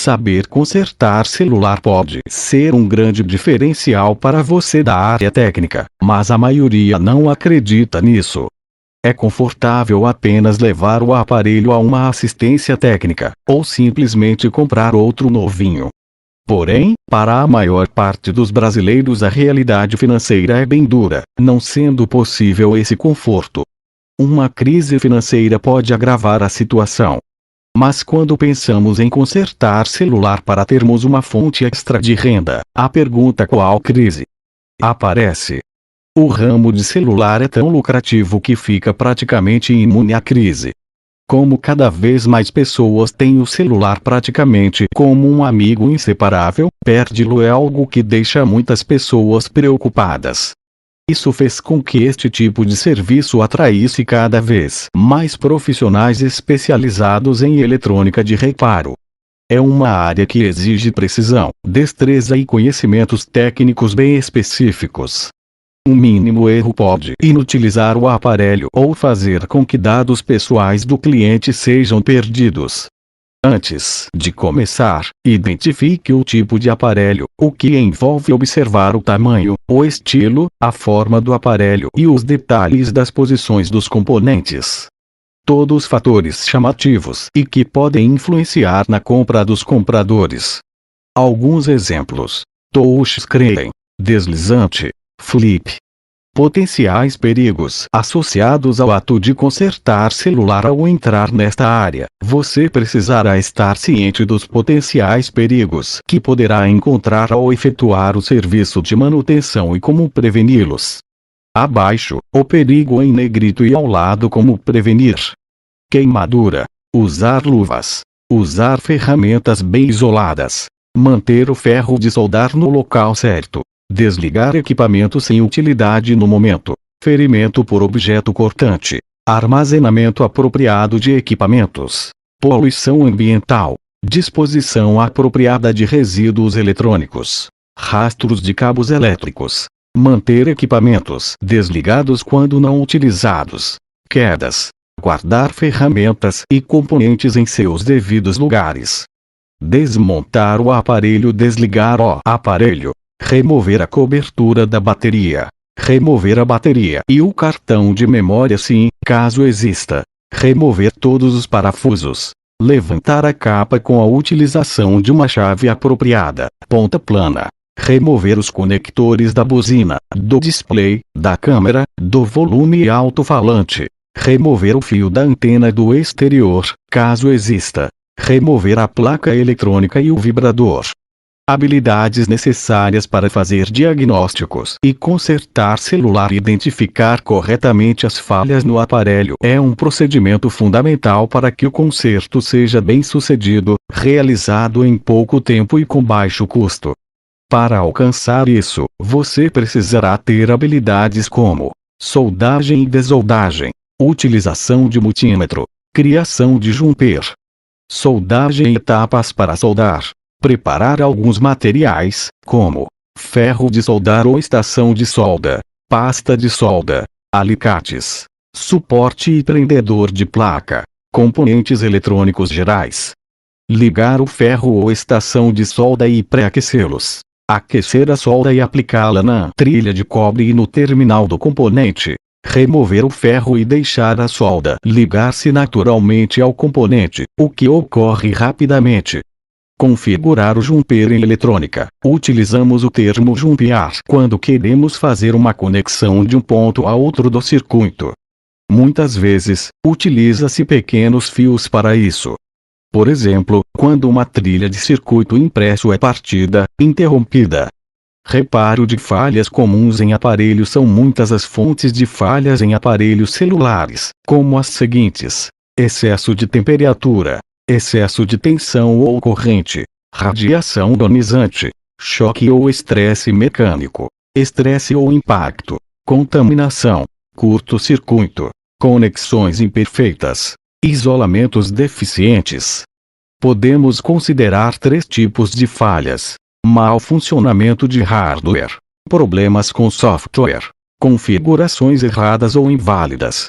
Saber consertar celular pode ser um grande diferencial para você da área técnica, mas a maioria não acredita nisso. É confortável apenas levar o aparelho a uma assistência técnica, ou simplesmente comprar outro novinho. Porém, para a maior parte dos brasileiros a realidade financeira é bem dura, não sendo possível esse conforto. Uma crise financeira pode agravar a situação. Mas quando pensamos em consertar celular para termos uma fonte extra de renda, a pergunta qual crise aparece. O ramo de celular é tão lucrativo que fica praticamente imune à crise. Como cada vez mais pessoas têm o celular praticamente como um amigo inseparável, perdê-lo é algo que deixa muitas pessoas preocupadas. Isso fez com que este tipo de serviço atraísse cada vez mais profissionais especializados em eletrônica de reparo. É uma área que exige precisão, destreza e conhecimentos técnicos bem específicos. Um mínimo erro pode inutilizar o aparelho ou fazer com que dados pessoais do cliente sejam perdidos. Antes de começar, identifique o tipo de aparelho, o que envolve observar o tamanho, o estilo, a forma do aparelho e os detalhes das posições dos componentes. Todos fatores chamativos e que podem influenciar na compra dos compradores. Alguns exemplos: touchscreen, deslizante, flip. Potenciais perigos associados ao ato de consertar celular. Ao entrar nesta área, você precisará estar ciente dos potenciais perigos que poderá encontrar ao efetuar o serviço de manutenção e como preveni-los. Abaixo, o perigo em negrito e ao lado como prevenir. Queimadura. Usar luvas. Usar ferramentas bem isoladas. Manter o ferro de soldar no local certo. Desligar equipamento sem utilidade no momento. Ferimento por objeto cortante. Armazenamento apropriado de equipamentos. Poluição ambiental. Disposição apropriada de resíduos eletrônicos. Rastros de cabos elétricos. Manter equipamentos desligados quando não utilizados. Quedas. Guardar ferramentas e componentes em seus devidos lugares. Desmontar o aparelho. Desligar o aparelho. Remover a cobertura da bateria. Remover a bateria e o cartão de memória sim, caso exista. Remover todos os parafusos. Levantar a capa com a utilização de uma chave apropriada, ponta plana. Remover os conectores da buzina, do display, da câmera, do volume e alto-falante. Remover o fio da antena do exterior, caso exista. Remover a placa eletrônica e o vibrador. Habilidades necessárias para fazer diagnósticos e consertar celular. Identificar corretamente as falhas no aparelho é um procedimento fundamental para que o conserto seja bem sucedido, realizado em pouco tempo e com baixo custo. Para alcançar isso, você precisará ter habilidades como soldagem e desoldagem, utilização de multímetro, criação de jumper, soldagem e etapas para soldar. Preparar alguns materiais, como ferro de soldar ou estação de solda, pasta de solda, alicates, suporte e prendedor de placa, componentes eletrônicos gerais. Ligar o ferro ou estação de solda e pré-aquecê-los. Aquecer a solda e aplicá-la na trilha de cobre e no terminal do componente. Remover o ferro e deixar a solda ligar-se naturalmente ao componente, o que ocorre rapidamente. Configurar o jumper em eletrônica. Utilizamos o termo jumpear quando queremos fazer uma conexão de um ponto a outro do circuito. Muitas vezes, utiliza-se pequenos fios para isso. Por exemplo, quando uma trilha de circuito impresso é partida, interrompida. Reparo de falhas comuns em aparelhos. São muitas as fontes de falhas em aparelhos celulares, como as seguintes: excesso de temperatura, excesso de tensão ou corrente, radiação ionizante, choque ou estresse mecânico, estresse ou impacto, contaminação, curto-circuito, conexões imperfeitas, isolamentos deficientes. Podemos considerar 3 tipos de falhas: mau funcionamento de hardware, problemas com software, configurações erradas ou inválidas.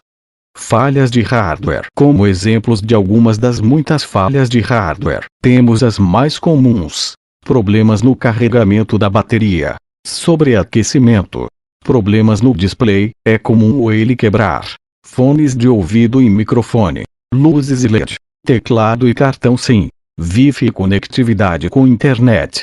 Falhas de hardware. Como exemplos de algumas das muitas falhas de hardware, temos as mais comuns: problemas no carregamento da bateria, sobreaquecimento, problemas no display, é comum ele quebrar, fones de ouvido e microfone, luzes e LED, teclado e cartão SIM, Wi-Fi e conectividade com internet.